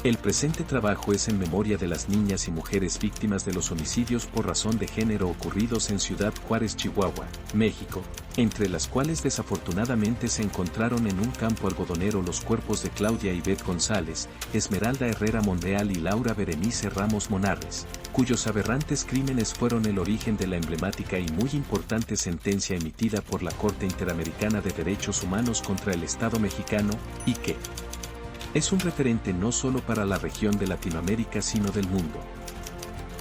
El presente trabajo es en memoria de las niñas y mujeres víctimas de los homicidios por razón de género ocurridos en Ciudad Juárez, Chihuahua, México, entre las cuales desafortunadamente se encontraron en un campo algodonero los cuerpos de Claudia Ivette González, Esmeralda Herrera Monreal y Laura Berenice Ramos Monarres, cuyos aberrantes crímenes fueron el origen de la emblemática y muy importante sentencia emitida por la Corte Interamericana de Derechos Humanos contra el Estado mexicano, y que es un referente no solo para la región de Latinoamérica sino del mundo.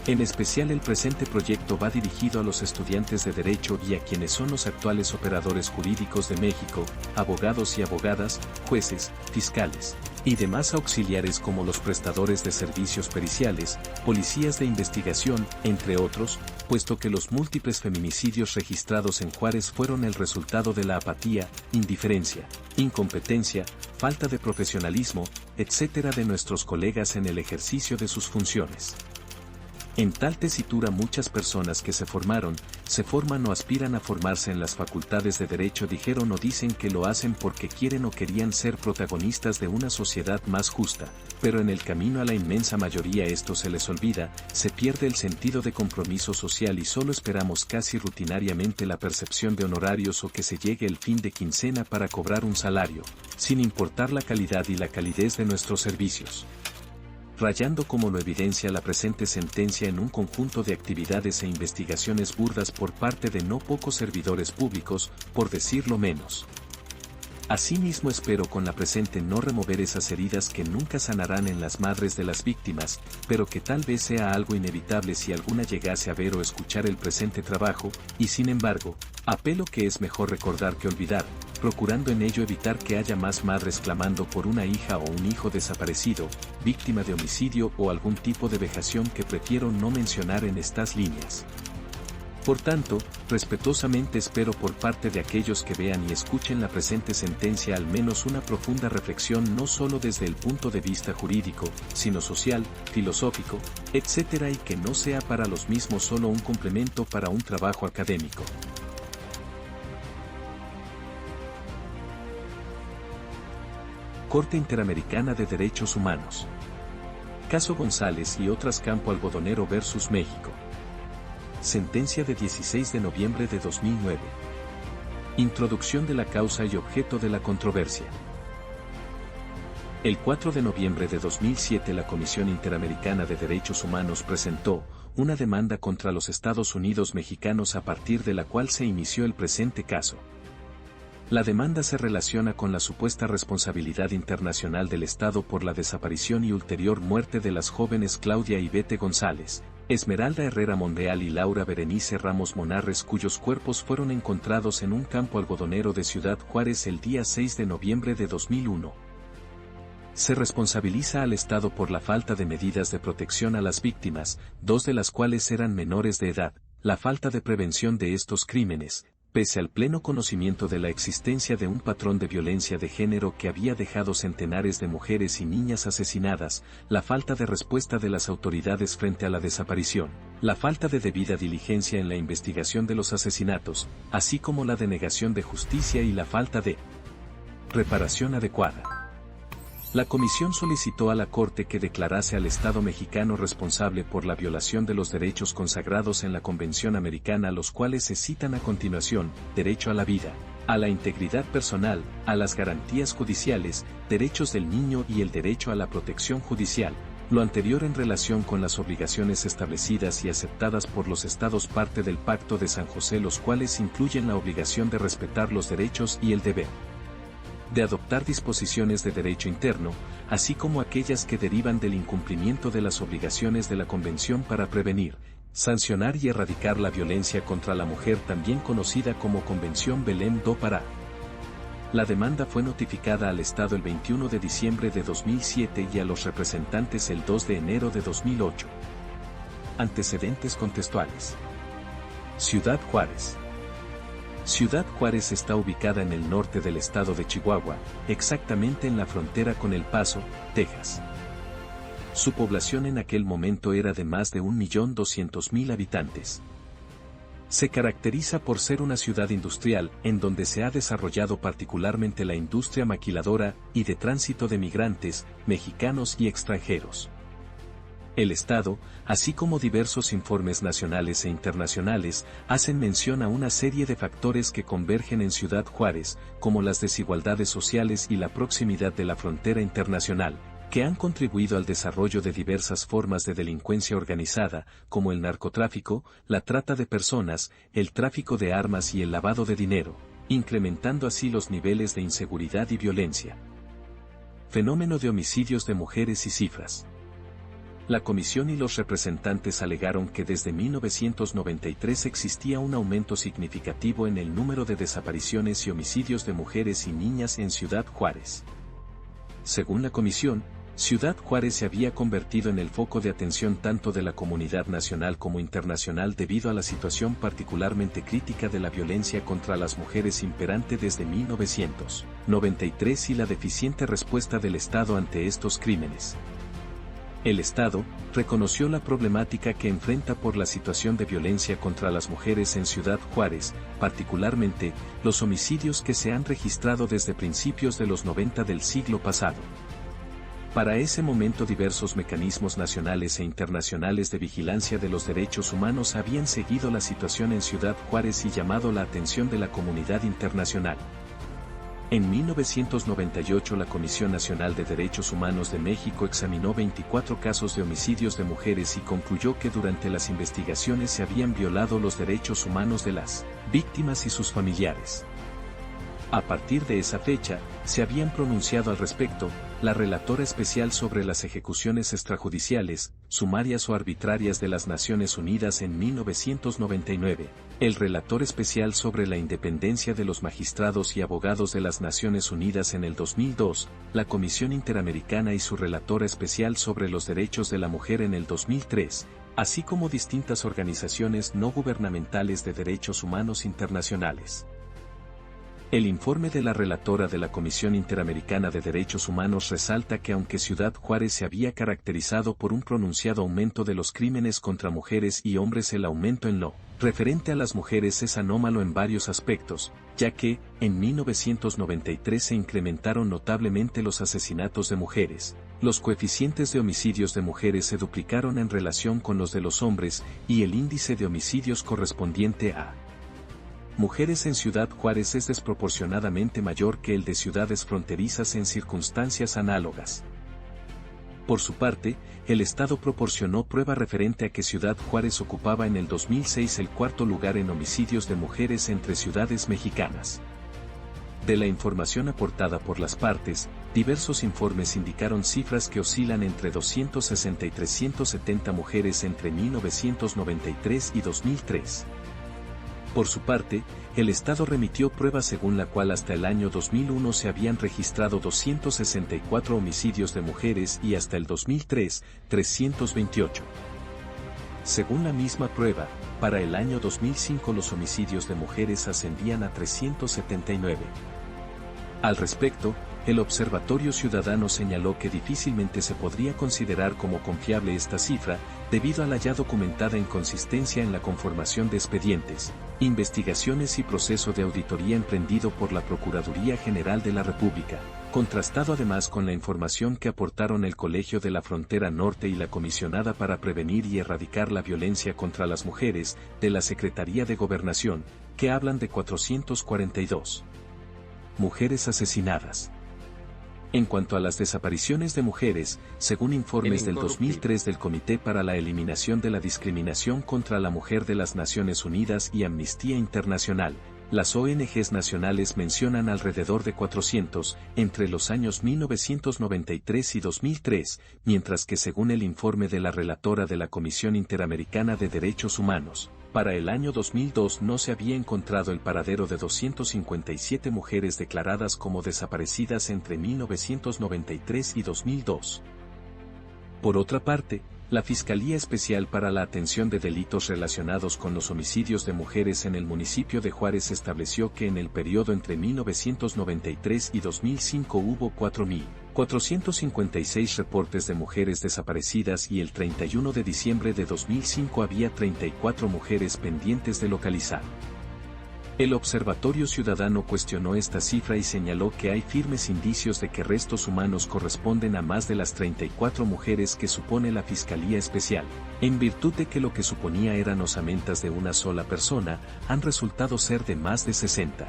En especial el presente proyecto va dirigido a los estudiantes de Derecho y a quienes son los actuales operadores jurídicos de México, abogados y abogadas, jueces, fiscales, y demás auxiliares como los prestadores de servicios periciales, policías de investigación, entre otros, puesto que los múltiples feminicidios registrados en Juárez fueron el resultado de la apatía, indiferencia, incompetencia, falta de profesionalismo, etc. de nuestros colegas en el ejercicio de sus funciones. En tal tesitura muchas personas que se forman o aspiran a formarse en las facultades de Derecho dijeron o dicen que lo hacen porque quieren o querían ser protagonistas de una sociedad más justa, pero en el camino a la inmensa mayoría esto se les olvida, se pierde el sentido de compromiso social y solo esperamos casi rutinariamente la percepción de honorarios o que se llegue el fin de quincena para cobrar un salario, sin importar la calidad y la calidez de nuestros servicios. Rayando como lo evidencia la presente sentencia en un conjunto de actividades e investigaciones burdas por parte de no pocos servidores públicos, por decirlo menos. Asimismo espero con la presente no remover esas heridas que nunca sanarán en las madres de las víctimas, pero que tal vez sea algo inevitable si alguna llegase a ver o escuchar el presente trabajo, y sin embargo, apelo que es mejor recordar que olvidar, procurando en ello evitar que haya más madres clamando por una hija o un hijo desaparecido, víctima de homicidio o algún tipo de vejación que prefiero no mencionar en estas líneas. Por tanto, respetuosamente espero por parte de aquellos que vean y escuchen la presente sentencia al menos una profunda reflexión no solo desde el punto de vista jurídico, sino social, filosófico, etc. y que no sea para los mismos solo un complemento para un trabajo académico. Corte Interamericana de Derechos Humanos. Caso González y otras Campo Algodonero vs. México. Sentencia de 16 de noviembre de 2009. Introducción de la causa y objeto de la controversia. El 4 de noviembre de 2007 la Comisión Interamericana de Derechos Humanos presentó una demanda contra los Estados Unidos mexicanos a partir de la cual se inició el presente caso. La demanda se relaciona con la supuesta responsabilidad internacional del Estado por la desaparición y ulterior muerte de las jóvenes Claudia Ivette González, Esmeralda Herrera Monreal y Laura Berenice Ramos Monarres, cuyos cuerpos fueron encontrados en un campo algodonero de Ciudad Juárez el día 6 de noviembre de 2001. Se responsabiliza al Estado por la falta de medidas de protección a las víctimas, dos de las cuales eran menores de edad, la falta de prevención de estos crímenes, pese al pleno conocimiento de la existencia de un patrón de violencia de género que había dejado centenares de mujeres y niñas asesinadas, la falta de respuesta de las autoridades frente a la desaparición, la falta de debida diligencia en la investigación de los asesinatos, así como la denegación de justicia y la falta de reparación adecuada. La comisión solicitó a la Corte que declarase al Estado mexicano responsable por la violación de los derechos consagrados en la Convención Americana, los cuales se citan a continuación: derecho a la vida, a la integridad personal, a las garantías judiciales, derechos del niño y el derecho a la protección judicial. Lo anterior en relación con las obligaciones establecidas y aceptadas por los Estados parte del Pacto de San José, los cuales incluyen la obligación de respetar los derechos y el deber de adoptar disposiciones de derecho interno, así como aquellas que derivan del incumplimiento de las obligaciones de la Convención para prevenir, sancionar y erradicar la violencia contra la mujer, también conocida como Convención Belém do Pará. La demanda fue notificada al Estado el 21 de diciembre de 2007 y a los representantes el 2 de enero de 2008. Antecedentes contextuales. Ciudad Juárez. Ciudad Juárez está ubicada en el norte del estado de Chihuahua, exactamente en la frontera con El Paso, Texas. Su población en aquel momento era de más de 1.200.000 habitantes. Se caracteriza por ser una ciudad industrial en donde se ha desarrollado particularmente la industria maquiladora y de tránsito de migrantes, mexicanos y extranjeros. El Estado, así como diversos informes nacionales e internacionales, hacen mención a una serie de factores que convergen en Ciudad Juárez, como las desigualdades sociales y la proximidad de la frontera internacional, que han contribuido al desarrollo de diversas formas de delincuencia organizada, como el narcotráfico, la trata de personas, el tráfico de armas y el lavado de dinero, incrementando así los niveles de inseguridad y violencia. Fenómeno de homicidios de mujeres y cifras. La comisión y los representantes alegaron que desde 1993 existía un aumento significativo en el número de desapariciones y homicidios de mujeres y niñas en Ciudad Juárez. Según la comisión, Ciudad Juárez se había convertido en el foco de atención tanto de la comunidad nacional como internacional debido a la situación particularmente crítica de la violencia contra las mujeres imperante desde 1993 y la deficiente respuesta del Estado ante estos crímenes. El Estado reconoció la problemática que enfrenta por la situación de violencia contra las mujeres en Ciudad Juárez, particularmente los homicidios que se han registrado desde principios de los 90 del siglo pasado. Para ese momento diversos mecanismos nacionales e internacionales de vigilancia de los derechos humanos habían seguido la situación en Ciudad Juárez y llamado la atención de la comunidad internacional. En 1998 la Comisión Nacional de Derechos Humanos de México examinó 24 casos de homicidios de mujeres y concluyó que durante las investigaciones se habían violado los derechos humanos de las víctimas y sus familiares. A partir de esa fecha, se habían pronunciado al respecto, la relatora especial sobre las ejecuciones extrajudiciales, sumarias o arbitrarias de las Naciones Unidas en 1999, el relator especial sobre la independencia de los magistrados y abogados de las Naciones Unidas en el 2002, la Comisión Interamericana y su relatora especial sobre los derechos de la mujer en el 2003, así como distintas organizaciones no gubernamentales de derechos humanos internacionales. El informe de la relatora de la Comisión Interamericana de Derechos Humanos resalta que aunque Ciudad Juárez se había caracterizado por un pronunciado aumento de los crímenes contra mujeres y hombres, el aumento en lo referente a las mujeres es anómalo en varios aspectos, ya que, en 1993 se incrementaron notablemente los asesinatos de mujeres, los coeficientes de homicidios de mujeres se duplicaron en relación con los de los hombres, y el índice de homicidios correspondiente a mujeres en Ciudad Juárez es desproporcionadamente mayor que el de ciudades fronterizas en circunstancias análogas. Por su parte, el Estado proporcionó prueba referente a que Ciudad Juárez ocupaba en el 2006 el cuarto lugar en homicidios de mujeres entre ciudades mexicanas. De la información aportada por las partes, diversos informes indicaron cifras que oscilan entre 260 y 370 mujeres entre 1993 y 2003. Por su parte, el Estado remitió pruebas según la cual hasta el año 2001 se habían registrado 264 homicidios de mujeres y hasta el 2003, 328. Según la misma prueba, para el año 2005 los homicidios de mujeres ascendían a 379. Al respecto, el Observatorio Ciudadano señaló que difícilmente se podría considerar como confiable esta cifra, debido a la ya documentada inconsistencia en la conformación de expedientes, investigaciones y proceso de auditoría emprendido por la Procuraduría General de la República, contrastado además con la información que aportaron el Colegio de la Frontera Norte y la Comisionada para Prevenir y Erradicar la Violencia contra las Mujeres, de la Secretaría de Gobernación, que hablan de 442 mujeres asesinadas. En cuanto a las desapariciones de mujeres, según informes del 2003 del Comité para la Eliminación de la Discriminación contra la Mujer de las Naciones Unidas y Amnistía Internacional, las ONGs nacionales mencionan alrededor de 400 entre los años 1993 y 2003, mientras que según el informe de la relatora de la Comisión Interamericana de Derechos Humanos, para el año 2002 no se había encontrado el paradero de 257 mujeres declaradas como desaparecidas entre 1993 y 2002. Por otra parte, la Fiscalía Especial para la Atención de Delitos Relacionados con los Homicidios de Mujeres en el municipio de Juárez estableció que en el periodo entre 1993 y 2005 hubo 4.000 456 reportes de mujeres desaparecidas y el 31 de diciembre de 2005 había 34 mujeres pendientes de localizar. El Observatorio Ciudadano cuestionó esta cifra y señaló que hay firmes indicios de que restos humanos corresponden a más de las 34 mujeres que supone la Fiscalía Especial, en virtud de que lo que suponía eran osamentas de una sola persona, han resultado ser de más de 60.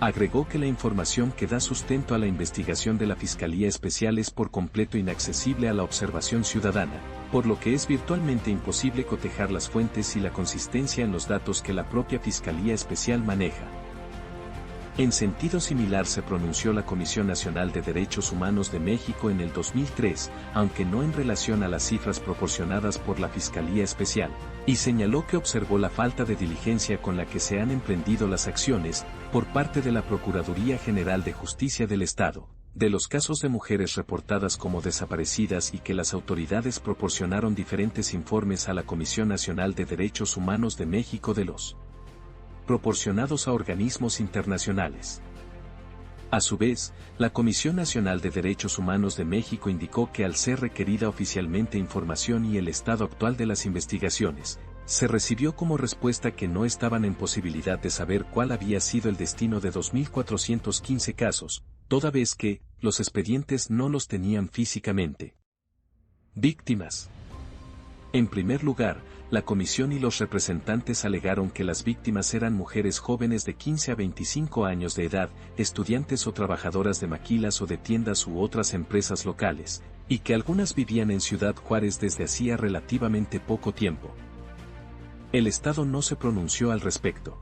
Agregó que la información que da sustento a la investigación de la Fiscalía Especial es por completo inaccesible a la observación ciudadana, por lo que es virtualmente imposible cotejar las fuentes y la consistencia en los datos que la propia Fiscalía Especial maneja. En sentido similar se pronunció la Comisión Nacional de Derechos Humanos de México en el 2003, aunque no en relación a las cifras proporcionadas por la Fiscalía Especial, y señaló que observó la falta de diligencia con la que se han emprendido las acciones, por parte de la Procuraduría General de Justicia del Estado, de los casos de mujeres reportadas como desaparecidas y que las autoridades proporcionaron diferentes informes a la Comisión Nacional de Derechos Humanos de México de los proporcionados a organismos internacionales. A su vez, la Comisión Nacional de Derechos Humanos de México indicó que al ser requerida oficialmente información y el estado actual de las investigaciones, se recibió como respuesta que no estaban en posibilidad de saber cuál había sido el destino de 2.415 casos, toda vez que, los expedientes no los tenían físicamente. Víctimas. En primer lugar, la comisión y los representantes alegaron que las víctimas eran mujeres jóvenes de 15 a 25 años de edad, estudiantes o trabajadoras de maquilas o de tiendas u otras empresas locales, y que algunas vivían en Ciudad Juárez desde hacía relativamente poco tiempo. El Estado no se pronunció al respecto.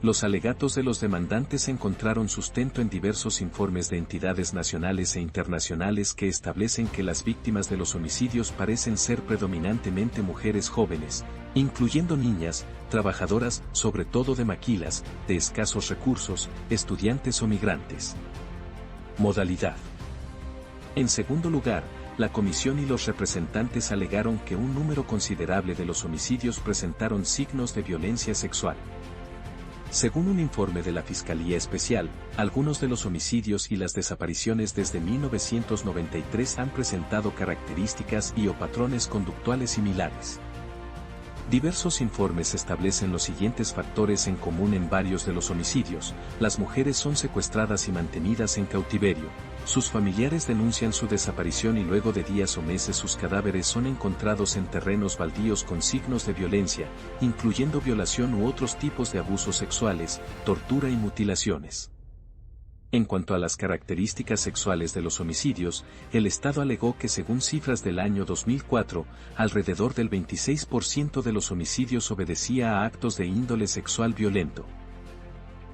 Los alegatos de los demandantes encontraron sustento en diversos informes de entidades nacionales e internacionales que establecen que las víctimas de los homicidios parecen ser predominantemente mujeres jóvenes, incluyendo niñas, trabajadoras, sobre todo de maquilas, de escasos recursos, estudiantes o migrantes. Modalidad. En segundo lugar, la comisión y los representantes alegaron que un número considerable de los homicidios presentaron signos de violencia sexual. Según un informe de la Fiscalía Especial, algunos de los homicidios y las desapariciones desde 1993 han presentado características y o patrones conductuales similares. Diversos informes establecen los siguientes factores en común en varios de los homicidios: las mujeres son secuestradas y mantenidas en cautiverio, sus familiares denuncian su desaparición y luego de días o meses sus cadáveres son encontrados en terrenos baldíos con signos de violencia, incluyendo violación u otros tipos de abusos sexuales, tortura y mutilaciones. En cuanto a las características sexuales de los homicidios, el Estado alegó que según cifras del año 2004, alrededor del 26% de los homicidios obedecía a actos de índole sexual violento.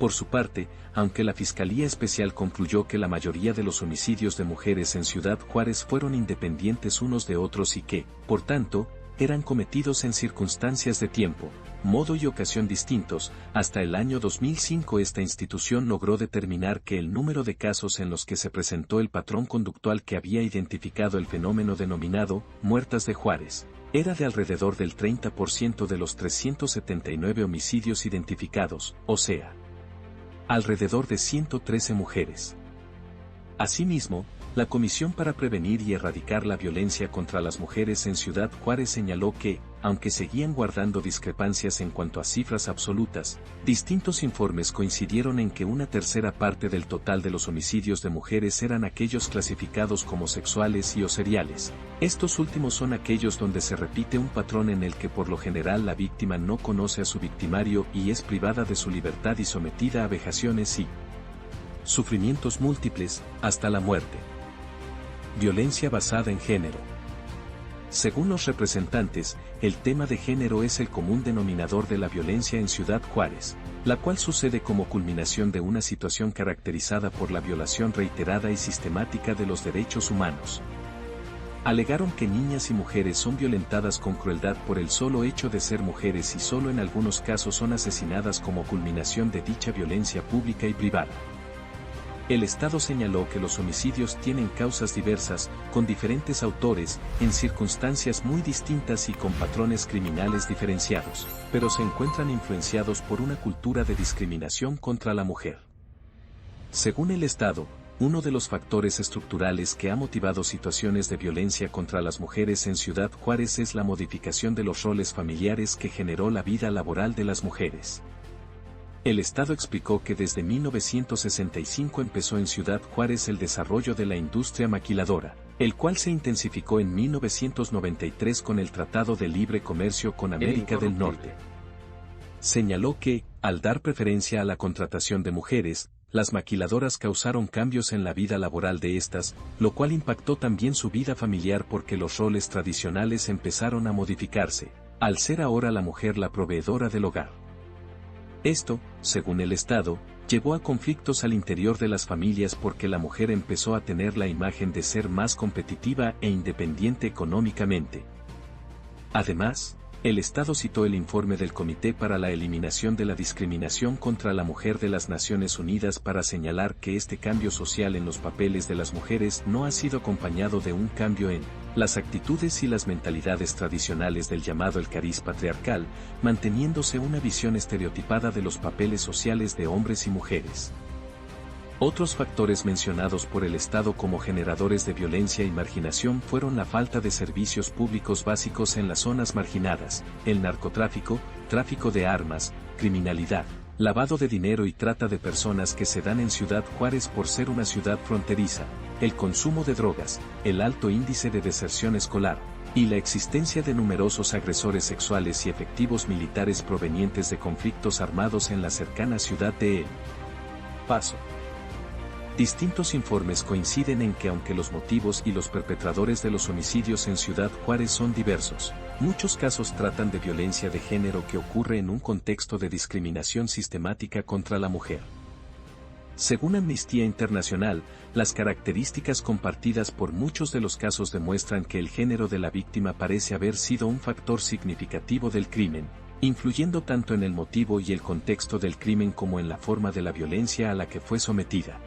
Por su parte, aunque la Fiscalía Especial concluyó que la mayoría de los homicidios de mujeres en Ciudad Juárez fueron independientes unos de otros y que, por tanto, eran cometidos en circunstancias de tiempo, modo y ocasión distintos, hasta el año 2005 esta institución logró determinar que el número de casos en los que se presentó el patrón conductual que había identificado el fenómeno denominado muertas de Juárez, era de alrededor del 30% de los 379 homicidios identificados, o sea, alrededor de 113 mujeres. Asimismo, la Comisión para Prevenir y Erradicar la Violencia contra las Mujeres en Ciudad Juárez señaló que, aunque seguían guardando discrepancias en cuanto a cifras absolutas, distintos informes coincidieron en que una tercera parte del total de los homicidios de mujeres eran aquellos clasificados como sexuales y o seriales. Estos últimos son aquellos donde se repite un patrón en el que por lo general la víctima no conoce a su victimario y es privada de su libertad y sometida a vejaciones y sufrimientos múltiples, hasta la muerte. Violencia basada en género. Según los representantes, el tema de género es el común denominador de la violencia en Ciudad Juárez, la cual sucede como culminación de una situación caracterizada por la violación reiterada y sistemática de los derechos humanos. Alegaron que niñas y mujeres son violentadas con crueldad por el solo hecho de ser mujeres y solo en algunos casos son asesinadas como culminación de dicha violencia pública y privada. El Estado señaló que los homicidios tienen causas diversas, con diferentes autores, en circunstancias muy distintas y con patrones criminales diferenciados, pero se encuentran influenciados por una cultura de discriminación contra la mujer. Según el Estado, uno de los factores estructurales que ha motivado situaciones de violencia contra las mujeres en Ciudad Juárez es la modificación de los roles familiares que generó la vida laboral de las mujeres. El Estado explicó que desde 1965 empezó en Ciudad Juárez el desarrollo de la industria maquiladora, el cual se intensificó en 1993 con el Tratado de Libre Comercio con América del Norte. Señaló que, al dar preferencia a la contratación de mujeres, las maquiladoras causaron cambios en la vida laboral de estas, lo cual impactó también su vida familiar porque los roles tradicionales empezaron a modificarse, al ser ahora la mujer la proveedora del hogar. Esto, según el Estado, llevó a conflictos al interior de las familias porque la mujer empezó a tener la imagen de ser más competitiva e independiente económicamente. Además, el Estado citó el informe del Comité para la Eliminación de la Discriminación contra la Mujer de las Naciones Unidas para señalar que este cambio social en los papeles de las mujeres no ha sido acompañado de un cambio en las actitudes y las mentalidades tradicionales del llamado el cariz patriarcal, manteniéndose una visión estereotipada de los papeles sociales de hombres y mujeres. Otros factores mencionados por el Estado como generadores de violencia y marginación fueron la falta de servicios públicos básicos en las zonas marginadas, el narcotráfico, tráfico de armas, criminalidad, lavado de dinero y trata de personas que se dan en Ciudad Juárez por ser una ciudad fronteriza, el consumo de drogas, el alto índice de deserción escolar, y la existencia de numerosos agresores sexuales y efectivos militares provenientes de conflictos armados en la cercana ciudad de El Paso. Distintos informes coinciden en que aunque los motivos y los perpetradores de los homicidios en Ciudad Juárez son diversos, muchos casos tratan de violencia de género que ocurre en un contexto de discriminación sistemática contra la mujer. Según Amnistía Internacional, las características compartidas por muchos de los casos demuestran que el género de la víctima parece haber sido un factor significativo del crimen, influyendo tanto en el motivo y el contexto del crimen como en la forma de la violencia a la que fue sometida.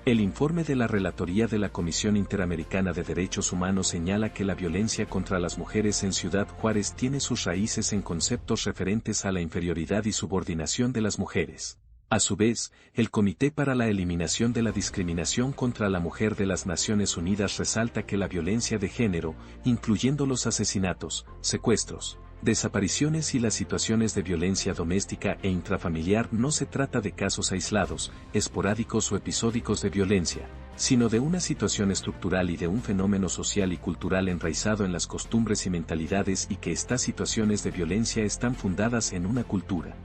El informe de la Relatoría de la Comisión Interamericana de Derechos Humanos señala que la violencia contra las mujeres en Ciudad Juárez tiene sus raíces en conceptos referentes a la inferioridad y subordinación de las mujeres. A su vez, el Comité para la Eliminación de la Discriminación contra la Mujer de las Naciones Unidas resalta que la violencia de género, incluyendo los asesinatos, secuestros, desapariciones y las situaciones de violencia doméstica e intrafamiliar no se trata de casos aislados, esporádicos o episódicos de violencia, sino de una situación estructural y de un fenómeno social y cultural enraizado en las costumbres y mentalidades y que estas situaciones de violencia están fundadas en una cultura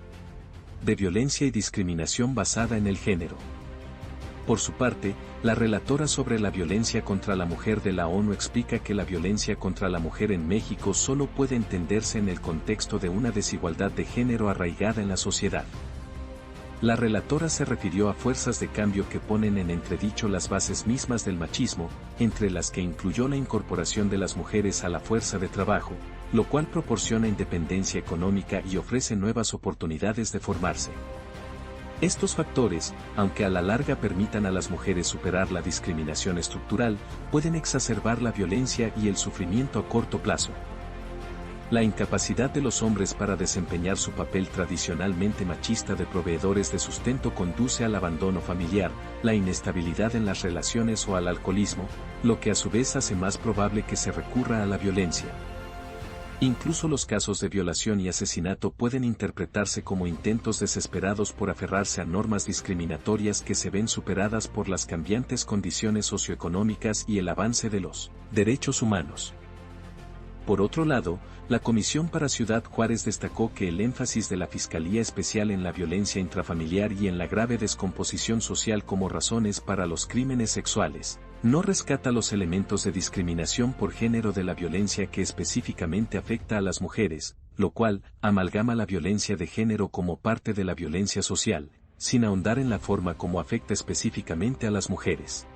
de violencia y discriminación basada en el género. Por su parte, la relatora sobre la violencia contra la mujer de la ONU explica que la violencia contra la mujer en México solo puede entenderse en el contexto de una desigualdad de género arraigada en la sociedad. La relatora se refirió a fuerzas de cambio que ponen en entredicho las bases mismas del machismo, entre las que incluyó la incorporación de las mujeres a la fuerza de trabajo, lo cual proporciona independencia económica y ofrece nuevas oportunidades de formarse. Estos factores, aunque a la larga permitan a las mujeres superar la discriminación estructural, pueden exacerbar la violencia y el sufrimiento a corto plazo. La incapacidad de los hombres para desempeñar su papel tradicionalmente machista de proveedores de sustento conduce al abandono familiar, la inestabilidad en las relaciones o al alcoholismo, lo que a su vez hace más probable que se recurra a la violencia. Incluso los casos de violación y asesinato pueden interpretarse como intentos desesperados por aferrarse a normas discriminatorias que se ven superadas por las cambiantes condiciones socioeconómicas y el avance de los derechos humanos. Por otro lado, la Comisión para Ciudad Juárez destacó que el énfasis de la Fiscalía Especial en la violencia intrafamiliar y en la grave descomposición social como razones para los crímenes sexuales, no rescata los elementos de discriminación por género de la violencia que específicamente afecta a las mujeres, lo cual amalgama la violencia de género como parte de la violencia social, sin ahondar en la forma como afecta específicamente a las mujeres.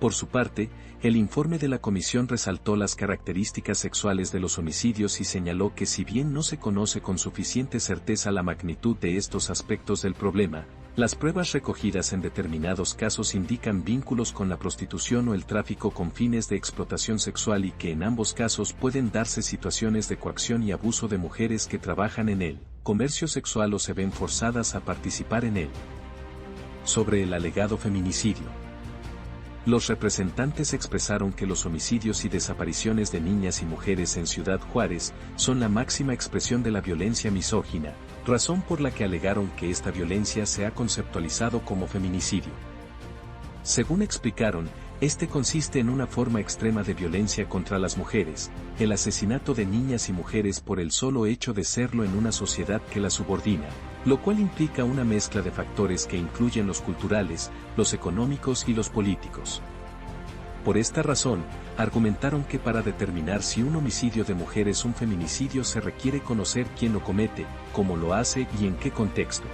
Por su parte, el informe de la comisión resaltó las características sexuales de los homicidios y señaló que si bien no se conoce con suficiente certeza la magnitud de estos aspectos del problema, las pruebas recogidas en determinados casos indican vínculos con la prostitución o el tráfico con fines de explotación sexual y que en ambos casos pueden darse situaciones de coacción y abuso de mujeres que trabajan en el comercio sexual o se ven forzadas a participar en él. sobre el alegado feminicidio. Los representantes expresaron que los homicidios y desapariciones de niñas y mujeres en Ciudad Juárez son la máxima expresión de la violencia misógina, razón por la que alegaron que esta violencia se ha conceptualizado como feminicidio. Según explicaron, este consiste en una forma extrema de violencia contra las mujeres, el asesinato de niñas y mujeres por el solo hecho de serlo en una sociedad que las subordina, lo cual implica una mezcla de factores que incluyen los culturales, los económicos y los políticos. Por esta razón, argumentaron que para determinar si un homicidio de mujer es un feminicidio se requiere conocer quién lo comete, cómo lo hace y en qué contexto.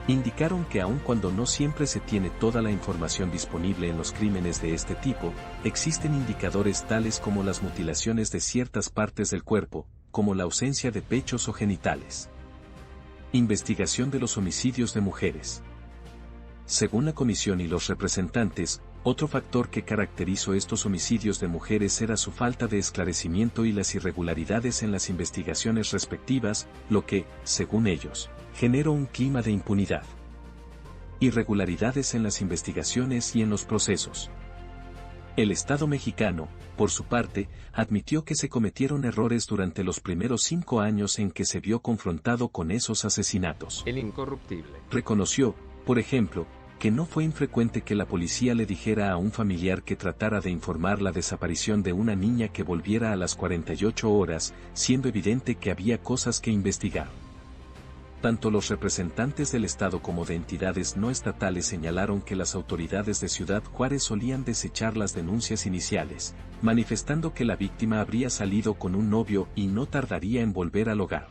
Indicaron que aun cuando no siempre se tiene toda la información disponible en los crímenes de este tipo, existen indicadores tales como las mutilaciones de ciertas partes del cuerpo, como la ausencia de pechos o genitales. Investigación de los homicidios de mujeres. Según la comisión y los representantes, otro factor que caracterizó estos homicidios de mujeres era su falta de esclarecimiento y las irregularidades en las investigaciones respectivas, lo que, según ellos, generó un clima de impunidad. Irregularidades en las investigaciones y en los procesos. El Estado mexicano, por su parte, admitió que se cometieron errores durante los primeros 5 años en que se vio confrontado con esos asesinatos. El incorruptible Reconoció, por ejemplo, que no fue infrecuente que la policía le dijera a un familiar que tratara de informar la desaparición de una niña que volviera a las 48 horas, siendo evidente que había cosas que investigar. Tanto los representantes del Estado como de entidades no estatales señalaron que las autoridades de Ciudad Juárez solían desechar las denuncias iniciales, manifestando que la víctima habría salido con un novio y no tardaría en volver al hogar.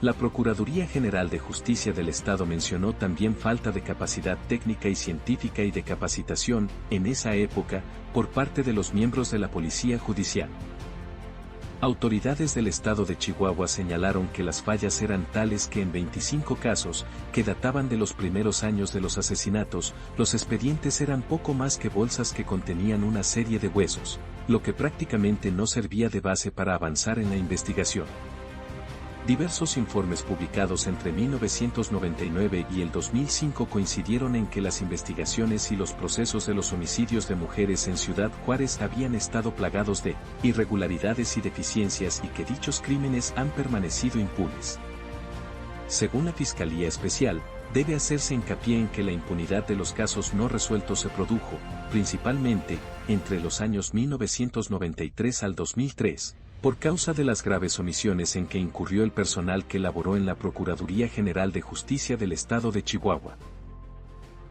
La Procuraduría General de Justicia del Estado mencionó también falta de capacidad técnica y científica y de capacitación, en esa época, por parte de los miembros de la Policía Judicial. Autoridades del Estado de Chihuahua señalaron que las fallas eran tales que en 25 casos, que databan de los primeros años de los asesinatos, los expedientes eran poco más que bolsas que contenían una serie de huesos, lo que prácticamente no servía de base para avanzar en la investigación. Diversos informes publicados entre 1999 y el 2005 coincidieron en que las investigaciones y los procesos de los homicidios de mujeres en Ciudad Juárez habían estado plagados de irregularidades y deficiencias y que dichos crímenes han permanecido impunes. Según la Fiscalía Especial, debe hacerse hincapié en que la impunidad de los casos no resueltos se produjo, principalmente, entre los años 1993 al 2003, por causa de las graves omisiones en que incurrió el personal que laboró en la Procuraduría General de Justicia del Estado de Chihuahua.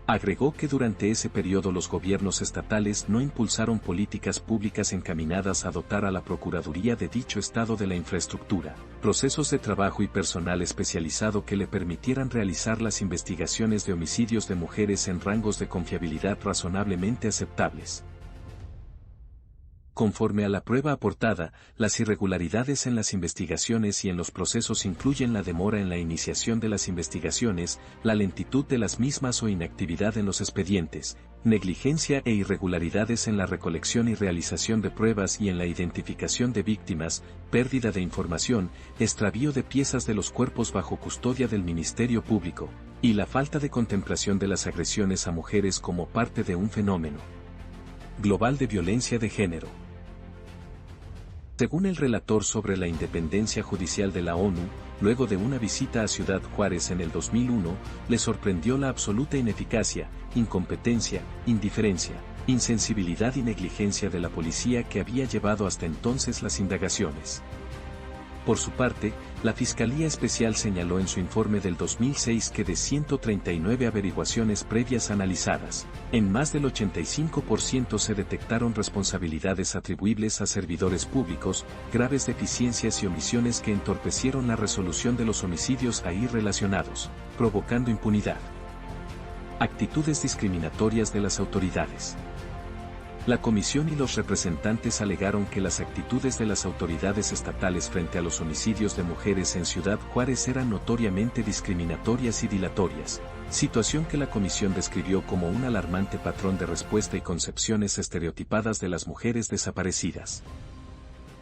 Agregó que durante ese periodo los gobiernos estatales no impulsaron políticas públicas encaminadas a dotar a la Procuraduría de dicho estado de la infraestructura, procesos de trabajo y personal especializado que le permitieran realizar las investigaciones de homicidios de mujeres en rangos de confiabilidad razonablemente aceptables. Conforme a la prueba aportada, las irregularidades en las investigaciones y en los procesos incluyen la demora en la iniciación de las investigaciones, la lentitud de las mismas o inactividad en los expedientes, negligencia e irregularidades en la recolección y realización de pruebas y en la identificación de víctimas, pérdida de información, extravío de piezas de los cuerpos bajo custodia del Ministerio Público, y la falta de contemplación de las agresiones a mujeres como parte de un fenómeno global de violencia de género. Según el relator sobre la independencia judicial de la ONU, luego de una visita a Ciudad Juárez en el 2001, le sorprendió la absoluta ineficacia, incompetencia, indiferencia, insensibilidad y negligencia de la policía que había llevado hasta entonces las indagaciones. Por su parte, la Fiscalía Especial señaló en su informe del 2006 que de 139 averiguaciones previas analizadas, en más del 85% se detectaron responsabilidades atribuibles a servidores públicos, graves deficiencias y omisiones que entorpecieron la resolución de los homicidios ahí relacionados, provocando impunidad. Actitudes discriminatorias de las autoridades. La comisión y los representantes alegaron que las actitudes de las autoridades estatales frente a los homicidios de mujeres en Ciudad Juárez eran notoriamente discriminatorias y dilatorias, situación que la comisión describió como un alarmante patrón de respuesta y concepciones estereotipadas de las mujeres desaparecidas.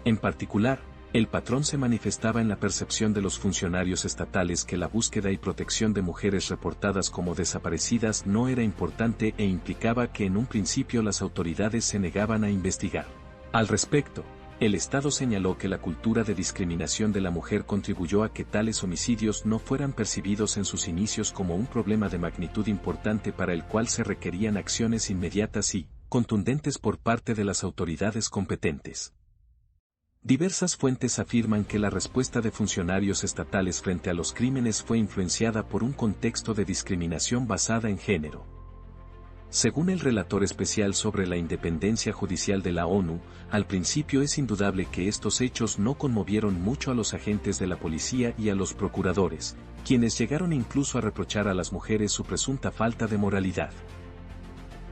En particular, El patrón se manifestaba en la percepción de los funcionarios estatales que la búsqueda y protección de mujeres reportadas como desaparecidas no era importante e implicaba que en un principio las autoridades se negaban a investigar. Al respecto, el Estado señaló que la cultura de discriminación de la mujer contribuyó a que tales homicidios no fueran percibidos en sus inicios como un problema de magnitud importante para el cual se requerían acciones inmediatas y contundentes por parte de las autoridades competentes. Diversas fuentes afirman que la respuesta de funcionarios estatales frente a los crímenes fue influenciada por un contexto de discriminación basada en género. Según el relator especial sobre la independencia judicial de la ONU, al principio es indudable que estos hechos no conmovieron mucho a los agentes de la policía y a los procuradores, quienes llegaron incluso a reprochar a las mujeres su presunta falta de moralidad.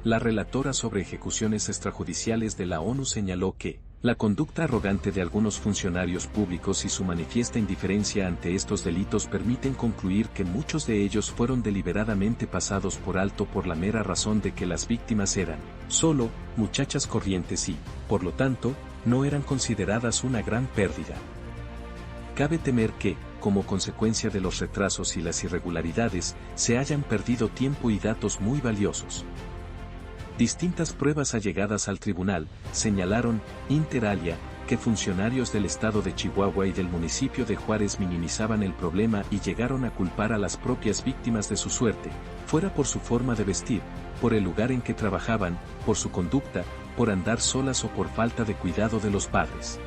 La relatora sobre ejecuciones extrajudiciales de la ONU señaló que la conducta arrogante de algunos funcionarios públicos y su manifiesta indiferencia ante estos delitos permiten concluir que muchos de ellos fueron deliberadamente pasados por alto por la mera razón de que las víctimas eran solo muchachas corrientes y, por lo tanto, no eran consideradas una gran pérdida. Cabe temer que, como consecuencia de los retrasos y las irregularidades, se hayan perdido tiempo y datos muy valiosos. Distintas pruebas allegadas al tribunal señalaron, inter alia, que funcionarios del estado de Chihuahua y del municipio de Juárez minimizaban el problema y llegaron a culpar a las propias víctimas de su suerte, fuera por su forma de vestir, por el lugar en que trabajaban, por su conducta, por andar solas o por falta de cuidado de los padres.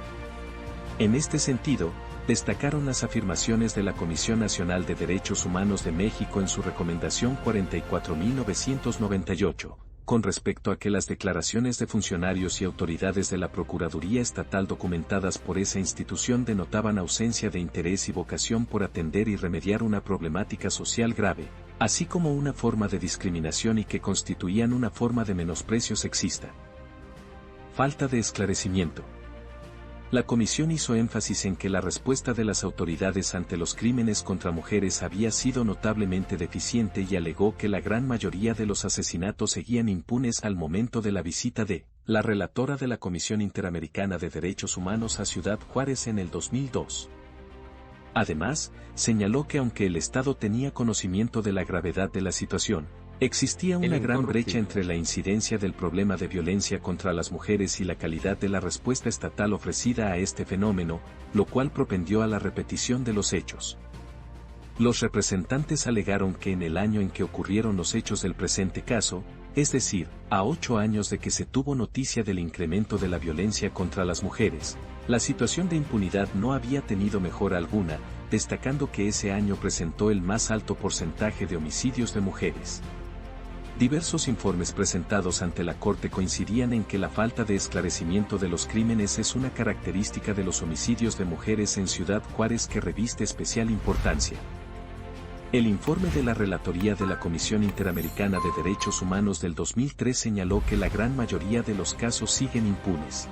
En este sentido, destacaron las afirmaciones de la Comisión Nacional de Derechos Humanos de México en su recomendación 44.998. Con respecto a que las declaraciones de funcionarios y autoridades de la Procuraduría Estatal documentadas por esa institución denotaban ausencia de interés y vocación por atender y remediar una problemática social grave, así como una forma de discriminación y que constituían una forma de menosprecio sexista. Falta de esclarecimiento. La comisión hizo énfasis en que la respuesta de las autoridades ante los crímenes contra mujeres había sido notablemente deficiente y alegó que la gran mayoría de los asesinatos seguían impunes al momento de la visita de la relatora de la Comisión Interamericana de Derechos Humanos a Ciudad Juárez en el 2002. Además, señaló que aunque el Estado tenía conocimiento de la gravedad de la situación, existía una gran brecha entre la incidencia del problema de violencia contra las mujeres y la calidad de la respuesta estatal ofrecida a este fenómeno, lo cual propendió a la repetición de los hechos. Los representantes alegaron que en el año en que ocurrieron los hechos del presente caso, es decir, a 8 años de que se tuvo noticia del incremento de la violencia contra las mujeres, la situación de impunidad no había tenido mejora alguna, destacando que ese año presentó el más alto porcentaje de homicidios de mujeres. Diversos informes presentados ante la Corte coincidían en que la falta de esclarecimiento de los crímenes es una característica de los homicidios de mujeres en Ciudad Juárez que reviste especial importancia. El informe de la Relatoría de la Comisión Interamericana de Derechos Humanos del 2003 señaló que la gran mayoría de los casos siguen impunes.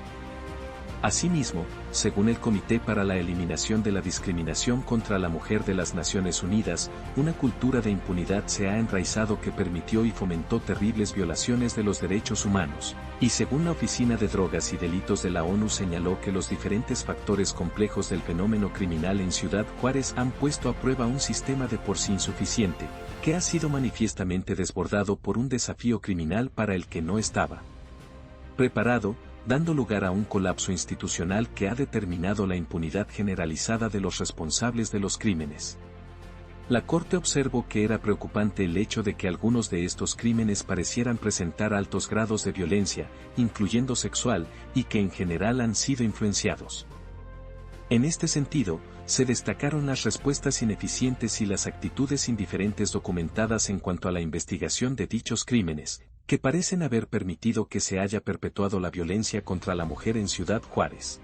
Asimismo, según el Comité para la Eliminación de la Discriminación contra la Mujer de las Naciones Unidas, una cultura de impunidad se ha enraizado que permitió y fomentó terribles violaciones de los derechos humanos, y según la Oficina de Drogas y Delitos de la ONU señaló que los diferentes factores complejos del fenómeno criminal en Ciudad Juárez han puesto a prueba un sistema de por sí insuficiente, que ha sido manifiestamente desbordado por un desafío criminal para el que no estaba preparado, dando lugar a un colapso institucional que ha determinado la impunidad generalizada de los responsables de los crímenes. La Corte observó que era preocupante el hecho de que algunos de estos crímenes parecieran presentar altos grados de violencia, incluyendo sexual, y que en general han sido influenciados. En este sentido, se destacaron las respuestas ineficientes y las actitudes indiferentes documentadas en cuanto a la investigación de dichos crímenes, que parecen haber permitido que se haya perpetuado la violencia contra la mujer en Ciudad Juárez.